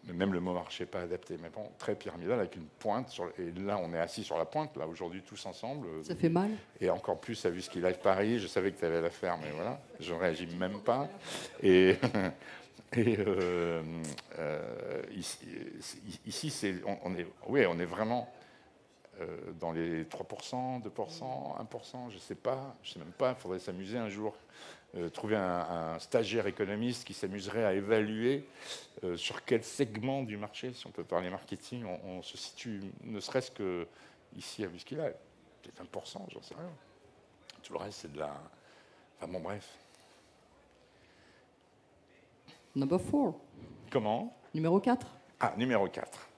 Même le mot marché n'est pas adapté, mais bon, très pyramidal, avec une pointe. Et là, on est assis sur la pointe, là, aujourd'hui, tous ensemble. Ça fait mal. Et encore plus à Whisky Live Paris. Je savais que tu avais la faire, mais voilà, je ne réagis même pas. Et ici, on est vraiment dans les 3%, 2%, 1%, je ne sais même pas, il faudrait s'amuser un jour. Trouver un stagiaire économiste qui s'amuserait à évaluer sur quel segment du marché, si on peut parler marketing, on se situe, ne serait-ce que ici à Whisky Live. Peut-être 1%, j'en sais rien. Tout le reste, c'est de la... Enfin bon, bref. Number 4. Comment? Numéro 4. Ah, numéro 4.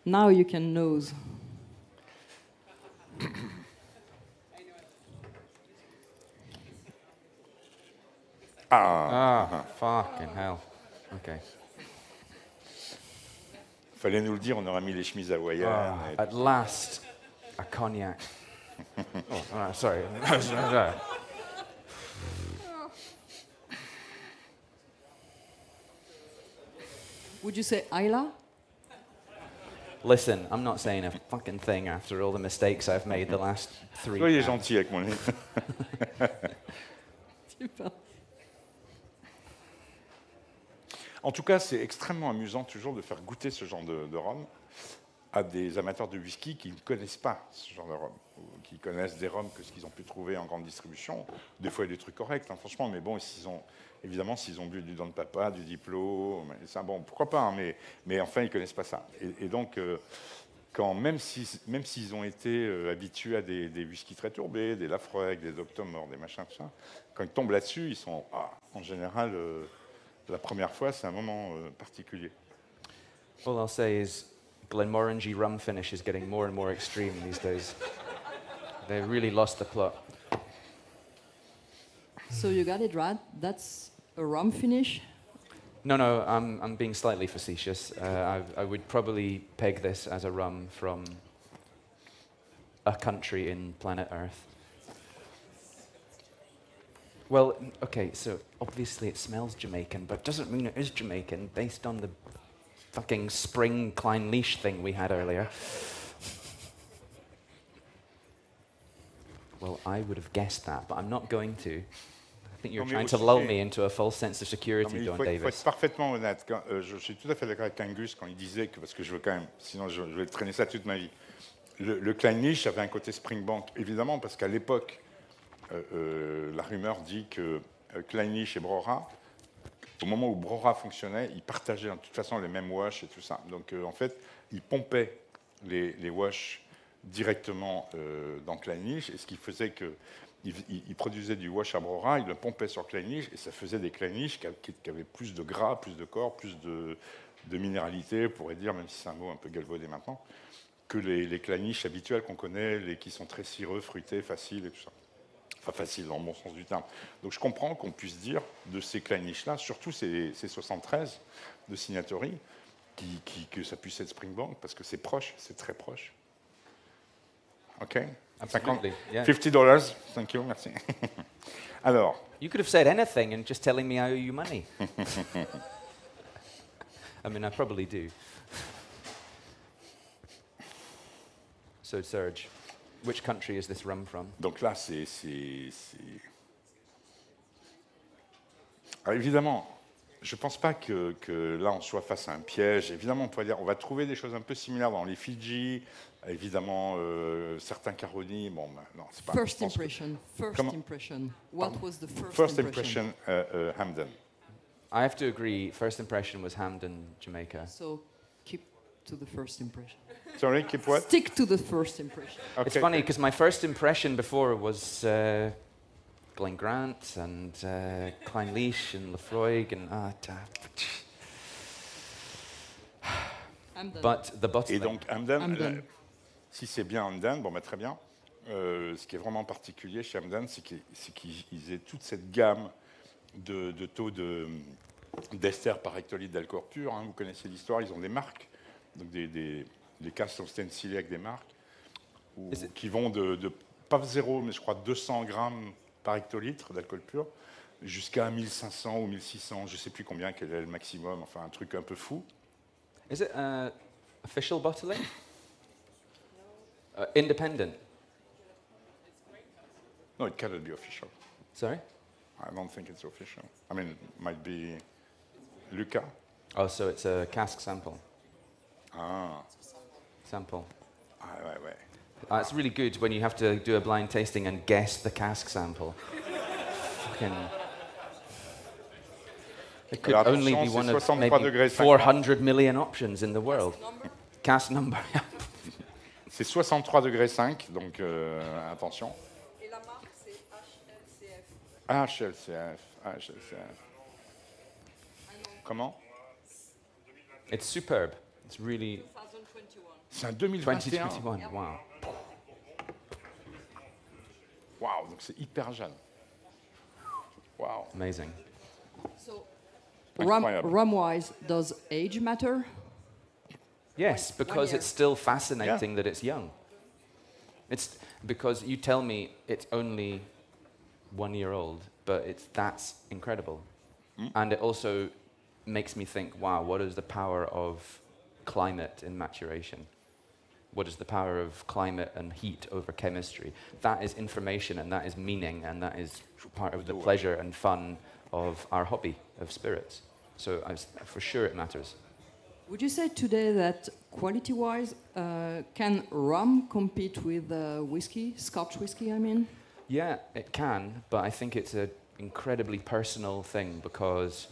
Now you can nose. Fucking hell. Okay. Fallait nous le dire, on aurait mis les chemises hawaïennes. At last, a cognac. Oh, sorry. Would you say Isla? Listen, I'm not saying a fucking thing after all the mistakes I've made the last 3 Soyez years. gentil avec mon livre. En tout cas, c'est extrêmement amusant toujours de faire goûter ce genre de rhum à des amateurs de whisky qui ne connaissent pas ce genre de rhum, ou qui connaissent des rhums que ce qu'ils ont pu trouver en grande distribution. Des fois, il y a des trucs corrects, hein, franchement, mais bon, évidemment, s'ils ont bu du Don Papa, du Diplo, ça, bon, pourquoi pas, hein, mais enfin, ils ne connaissent pas ça. Et donc, même s'ils ont été habitués à des whiskies très tourbés, des Laphroaig, des Octomore, des machins, tout ça, quand ils tombent là-dessus, ils sont, en général, la première fois, c'est un moment particulier. All I'll say is Glenmorangie rum finish is getting more and more extreme these days. They really lost the plot. So you got it right. That's a rum finish? No, I'm being slightly facetious. I would probably peg this as a rum from a country in planet Earth. Well, okay, so obviously it smells Jamaican, but doesn't mean it is Jamaican based on the fucking spring Clynelish thing we had earlier. Well, I would have guessed that, but I'm not going to. I think you're trying to lull me into a false sense of security, Don Davis. Il faut être parfaitement honnête. Je suis tout à fait d'accord avec Angus quand il disait que, parce que je veux quand même, sinon je vais traîner ça toute ma vie. Le Clynelish avait un côté Springbank, évidemment, parce qu'à l'époque, la rumeur dit que Clynelish et Brora au moment où Brora fonctionnait, ils partageaient de toute façon les mêmes wash et tout ça. Donc en fait, ils pompaient les wash directement dans Kleinlich, et ce qui faisait qu'ils produisaient du wash à Brora, ils le pompaient sur Kleinlich, et ça faisait des Kleinlich qui avaient plus de gras, plus de corps, plus de minéralité, on pourrait dire, même si c'est un mot un peu galvaudé maintenant, que les Kleinlich habituels qu'on connaît, qui sont très cireux, fruités, faciles et tout ça. Enfin, facile dans le bon sens du terme. Donc je comprends qu'on puisse dire de ces Kleinlich-là, surtout ces 73 de Signatory, que ça puisse être Springbank, parce que c'est proche, c'est très proche. OK? Absolutely, yeah. $50, thank you, merci. Alors. You could have said anything and just telling me I owe you money. I mean, I probably do. So, Serge, which country is this rum from? Donc là, Alors, évidemment, je ne pense pas que là, on soit face à un piège. Évidemment, on pourrait dire on va trouver des choses un peu similaires dans les Fidji, évidemment, certains Caroni. Bon, non, c'est pas... First impression. What was the first impression? Hamden. I have to agree, first impression was Hamden, Jamaica. So, keep to the first impression. Sorry, keep what? Stick to the first impression. Okay. It's funny, because my first impression before was Glen Grant and Kleinlich and Lefroy and but the bottling. Et donc Hamden. Si c'est bien Hamden, bon, bah, très bien. Ce qui est vraiment particulier chez Hamden, c'est qu'ils aient toute cette gamme de taux d'ester par hectolitre d'alcool pur. Hein. Vous connaissez l'histoire, ils ont des marques, donc des casses sont stencilées avec des marques qui vont de pas zéro, mais je crois 200 grammes par hectolitre d'alcool pur, jusqu'à 1500 ou 1600, je ne sais plus combien, quel est le maximum, enfin un truc un peu fou. Is it official bottling? Independent? No, it cannot be official. Sorry? I don't think it's official. I mean, it might be Lucas. Oh, so it's a cask sample. Ah. Sample. Ah, ouais. It's really good when you have to do a blind tasting and guess the cask sample. Fucking... It could only be one of maybe 400 million options in the world. Cask number. C'est 63 degrés 5, donc attention. Et la marque, c'est HLCF. Comment? It's superb. It's really... C'est un 2021. 2021, wow. Wow, donc c'est hyper jeune. Wow. Amazing. So, rum-wise, does age matter? Yes, because it's still fascinating that it's young. It's because you tell me it's only 1 year old, but that's incredible. And it also makes me think, wow, what is the power of climate in maturation? What is the power of climate and heat over chemistry? That is information, and that is meaning, and that is part of the pleasure and fun of our hobby of spirits. So for sure it matters. Would you say today that quality-wise, can rum compete with whiskey, Scotch whiskey, I mean? Yeah, it can, but I think it's an incredibly personal thing because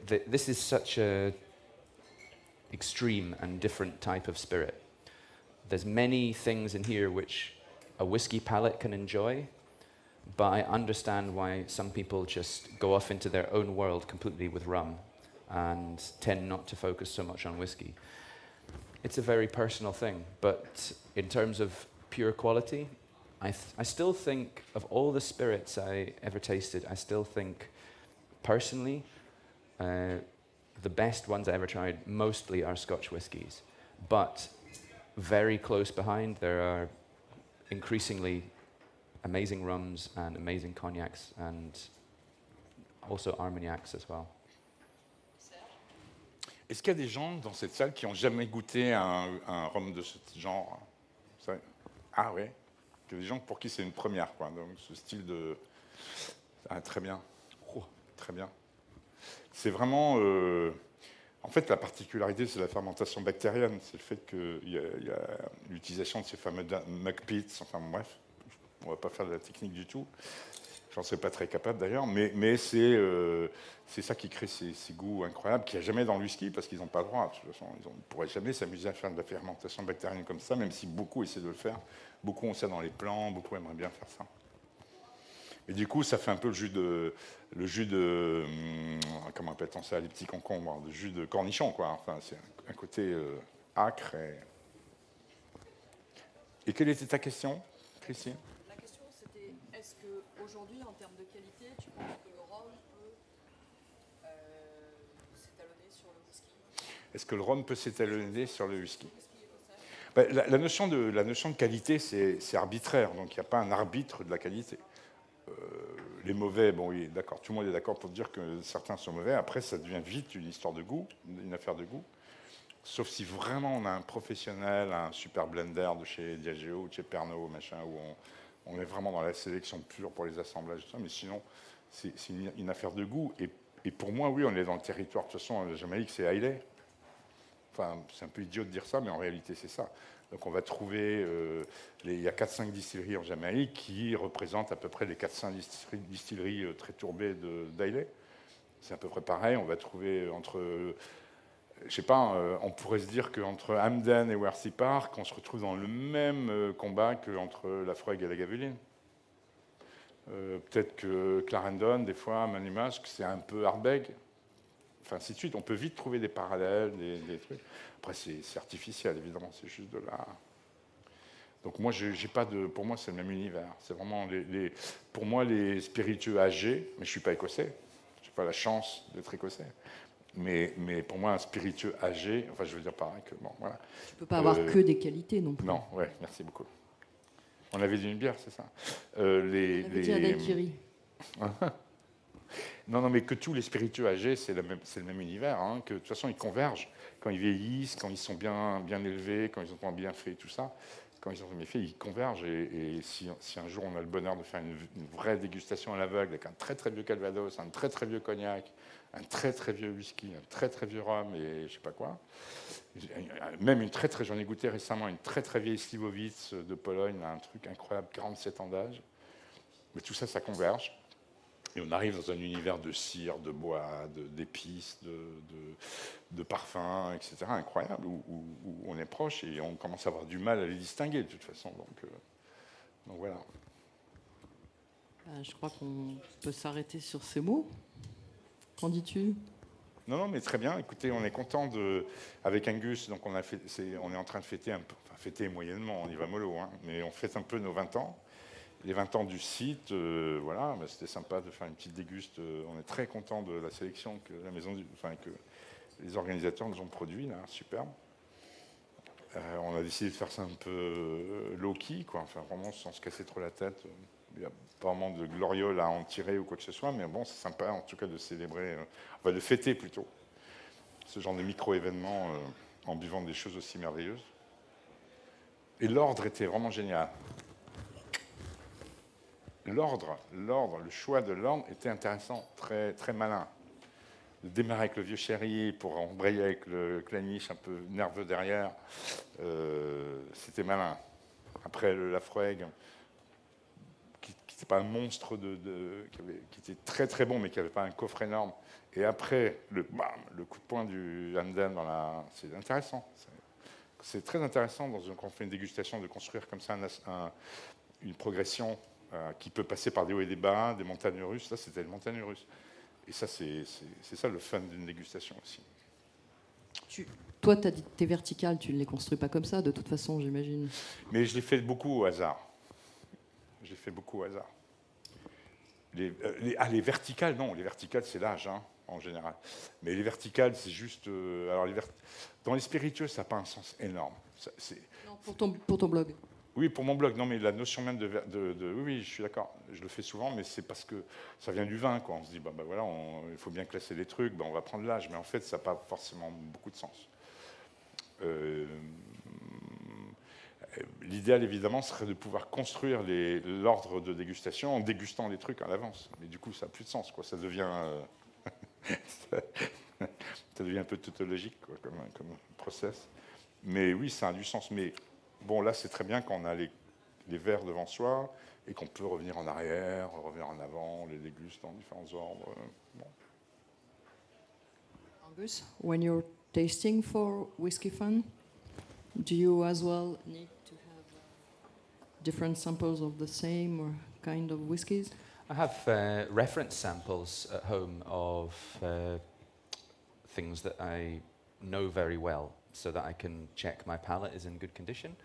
this is such a extreme and different type of spirit. There's many things in here which a whiskey palate can enjoy, but I understand why some people just go off into their own world completely with rum and tend not to focus so much on whiskey. It's a very personal thing, but in terms of pure quality, I still think of all the spirits I ever tasted, I still think personally the best ones I ever tried mostly are Scotch whiskies, but very close behind there are increasingly amazing rums and amazing cognacs and also Armagnacs as well. Est-ce qu'il y a des gens dans cette salle qui n'ont jamais goûté un rhum de ce genre? Ah oui, il y a des gens pour qui c'est une première, quoi. Donc ce style de... Ah, très bien. Très bien. C'est vraiment... En fait, la particularité, c'est la fermentation bactérienne. C'est le fait qu'il y a l'utilisation de ces fameux muck pits. Enfin bref, on ne va pas faire de la technique du tout. J'en serais pas très capable d'ailleurs, mais c'est ça qui crée ces goûts incroyables qu'il n'y a jamais dans le whisky parce qu'ils n'ont pas le droit. De toute façon, ils ne pourraient jamais s'amuser à faire de la fermentation bactérienne comme ça, même si beaucoup essaient de le faire. Beaucoup ont ça dans les plans, beaucoup aimeraient bien faire ça. Et du coup, ça fait un peu le jus de comment appelle-t-on ça, les petits concombres, le jus de cornichon, quoi. Enfin, c'est un côté acre. Et quelle était ta question, Christine? La question, c'était est-ce qu'aujourd'hui, en termes de qualité, tu penses que le rhum peut s'étalonner sur le whisky? Est-ce que le rhum peut s'étalonner sur le whisky? Ben, la notion de qualité, c'est arbitraire, donc il n'y a pas un arbitre de la qualité. Les mauvais, bon oui, d'accord, tout le monde est d'accord pour dire que certains sont mauvais. Après, ça devient vite une histoire de goût, une affaire de goût. Sauf si vraiment on a un professionnel, un super blender de chez Diageo ou de chez Pernod, machin, où on est vraiment dans la sélection pure pour les assemblages, tout ça. Mais sinon, c'est une affaire de goût. Et pour moi, oui, on est dans le territoire. De toute façon, la Jamaïque, c'est Islay. Enfin, c'est un peu idiot de dire ça, mais en réalité, c'est ça. Donc on va trouver, il y a 4-5 distilleries en Jamaïque qui représentent à peu près les 4-5 distilleries très tourbées d'Islay. C'est à peu près pareil. On va trouver entre, je sais pas, on pourrait se dire qu'entre Hamden et Werthy Park, on se retrouve dans le même combat qu'entre Laphroaig et Lagavulin. Peut-être que Clarendon, des fois, Manumask, c'est un peu Ardbeg. Enfin, ainsi de suite. On peut vite trouver des parallèles, des trucs. Après, c'est artificiel, évidemment. C'est juste de là. Donc moi, j'ai pas de. Pour moi, c'est le même univers. C'est vraiment pour moi les spiritueux âgés. Mais je suis pas écossais. J'ai pas la chance d'être écossais. Mais pour moi, un spiritueux âgé. Enfin, je veux dire pareil que bon, voilà. Tu peux pas avoir que des qualités non plus. Non, ouais. Merci beaucoup. On avait dit une bière, c'est ça. On avait dit un daiquiri. Non, mais que tous les spiritueux âgés, c'est le même univers, hein, que de toute façon, ils convergent. Quand ils vieillissent, quand ils sont bien élevés, quand ils ont bien fait tout ça, quand ils ont bien fait, ils convergent. Et si un jour on a le bonheur de faire une vraie dégustation à l'aveugle avec un très très vieux Calvados, un très très vieux cognac, un très très vieux whisky, un très très vieux rhum et je sais pas quoi, même j'en ai goûté récemment une très très vieille Slivovitz de Pologne, un truc incroyable, 47 ans d'âge. Mais tout ça, ça converge. Et on arrive dans un univers de cire, de bois, d'épices, de parfums, etc., incroyable, où on est proche et on commence à avoir du mal à les distinguer de toute façon. Donc voilà. Je crois qu'on peut s'arrêter sur ces mots. Qu'en dis-tu? Non, mais très bien. Écoutez, on est content avec Angus, donc on est en train de fêter un peu, enfin fêter moyennement, on y va mollo, hein, mais on fête un peu nos 20 ans. Les 20 ans du site, voilà, c'était sympa de faire une petite déguste. On est très content de la sélection que que les organisateurs nous ont produit, là, superbe. On a décidé de faire ça un peu low-key, quoi, enfin vraiment sans se casser trop la tête. Il n'y a pas vraiment de gloriole à en tirer ou quoi que ce soit, mais bon, c'est sympa en tout cas de célébrer, enfin de fêter plutôt, ce genre de micro-événement en buvant des choses aussi merveilleuses. Et l'ordre était vraiment génial. L'ordre, le choix de l'ordre était intéressant, très, très malin. De démarrer avec le vieux sherry pour embrayer avec le Kleinisch un peu nerveux derrière, c'était malin. Après, le Laphroaig, qui n'était pas un monstre, qui était très très bon, mais qui n'avait pas un coffre énorme. Et après, le coup de poing du Hamden, c'est intéressant. C'est très intéressant, quand on fait une dégustation, de construire comme ça une progression qui peut passer par des hauts et des bas, des montagnes russes. Ça, c'était les montagnes russes. Et ça, c'est ça le fun d'une dégustation aussi. Toi, tu as dit tes verticales, tu ne les construis pas comme ça, de toute façon, j'imagine. Mais je l'ai fait beaucoup au hasard. Les verticales, non. Les verticales, c'est l'âge, hein, en général. Mais les verticales, c'est juste... dans les spiritueux, ça n'a pas un sens énorme. Non, pour ton blog. Oui, pour mon blog, non, mais la notion même oui, je suis d'accord, je le fais souvent, mais c'est parce que ça vient du vin, quoi. On se dit, voilà, il faut bien classer les trucs, on va prendre l'âge, mais en fait, ça n'a pas forcément beaucoup de sens. L'idéal, évidemment, serait de pouvoir construire l'ordre de dégustation en dégustant les trucs à l'avance. Mais du coup, ça n'a plus de sens, quoi. Ça devient, ça devient un peu tautologique, quoi, comme process. Mais oui, ça a du sens. Mais bon, là, c'est très bien quand on a les verres devant soi, et qu'on peut revenir en arrière, revenir en avant, on les déguste dans différents ordres. Bon. Angus, when you're tasting for Whiskey Fun, do you as well need to have different samples of the same or kind of whiskies? I have reference samples at home of things that I know very well, so that I can check my palate is in good condition.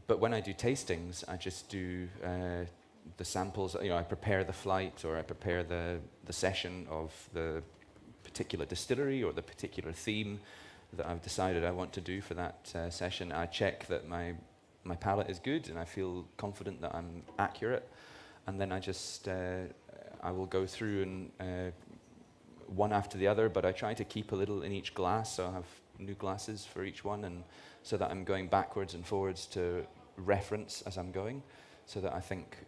But when I do tastings, I just do the samples. You know, I prepare the flight or I prepare the session of the particular distillery or the particular theme that I've decided I want to do for that session. I check that my palate is good and I feel confident that I'm accurate. And then I just, I will go through and one after the other, but I try to keep a little in each glass, so I have new glasses for each one, and so that I'm going backwards and forwards to reference as I'm going, so that I think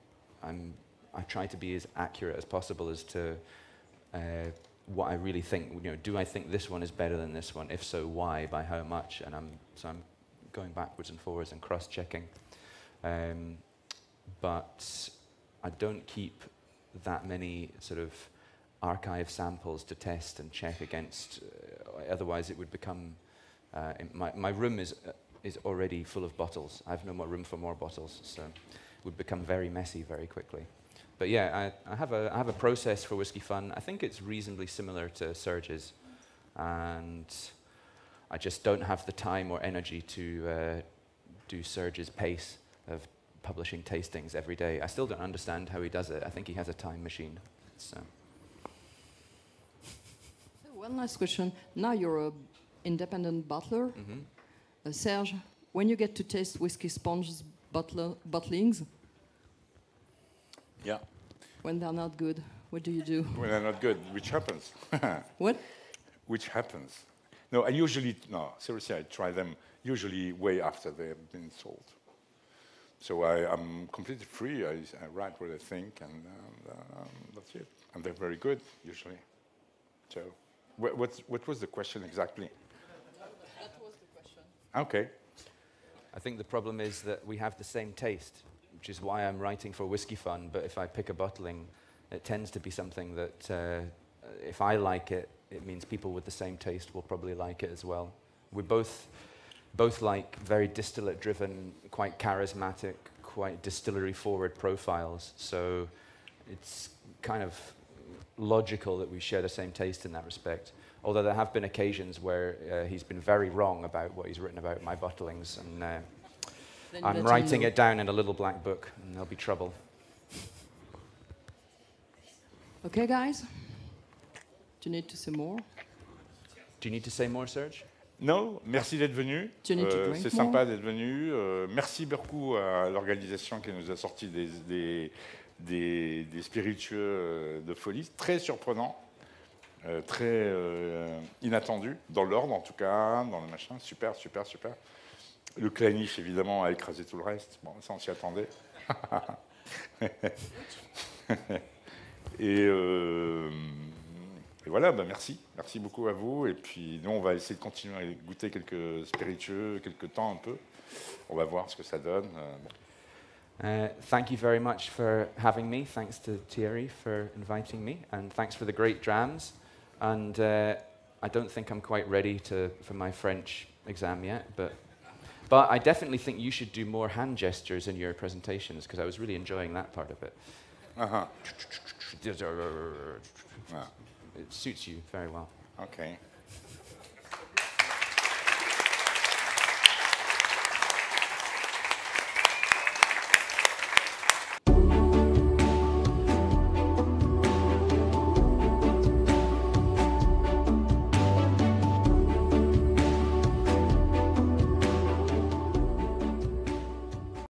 I try to be as accurate as possible as to what I really think. You know, do I think this one is better than this one? If so, why? By how much? And I'm going backwards and forwards and cross-checking. But I don't keep that many sort of archive samples to test and check against. Otherwise, it would become. My room is already full of bottles. I have no more room for more bottles, so it would become very messy very quickly. But yeah, I have a process for Whiskey Fun. I think it's reasonably similar to Serge's, and I just don't have the time or energy to do Serge's pace of publishing tastings every day. I still don't understand how he does it. I think he has a time machine. So. One last question. Now you're an independent bottler. Mm-hmm. Serge, when you get to taste Whiskey Sponge's bottlings, yeah, when they're not good, what do you do? When they're not good, which happens. What? Which happens. No, seriously, I try them usually way after they've been sold. So I'm completely free. I write what I think, and that's it. And they're very good, usually. So, what was the question exactly? That was the question. Okay. I think the problem is that we have the same taste, which is why I'm writing for Whiskey Fun. But if I pick a bottling, it tends to be something that, if I like it, it means people with the same taste will probably like it as well. We both like very distillate-driven, quite charismatic, quite distillery-forward profiles. So it's kind of logical that we share the same taste in that respect. Although there have been occasions where he's been very wrong about what he's written about my bottlings, and I'm writing it down in a little black book, and there'll be trouble. Okay, guys. Do you need to say more? Do you need to say more, Serge? Non, merci d'être venu. C'est sympa d'être venu. Merci beaucoup à l'organisation qui nous a sorti des spiritueux de folie, très surprenants, très inattendus, dans l'ordre en tout cas, dans le machin. Super, super, super. Le Kleinisch, évidemment, a écrasé tout le reste. Bon, ça, on s'y attendait. Et voilà, bah merci beaucoup à vous. Et puis nous, on va essayer de continuer à goûter quelques spiritueux, quelques temps un peu. On va voir ce que ça donne. Thank you very much for having me. Thanks to Thierry for inviting me, and thanks for the great drams. And I don't think I'm quite ready for my French exam yet, but I definitely think you should do more hand gestures in your presentations, because I was really enjoying that part of it. Uh-huh. It suits you very well. Okay.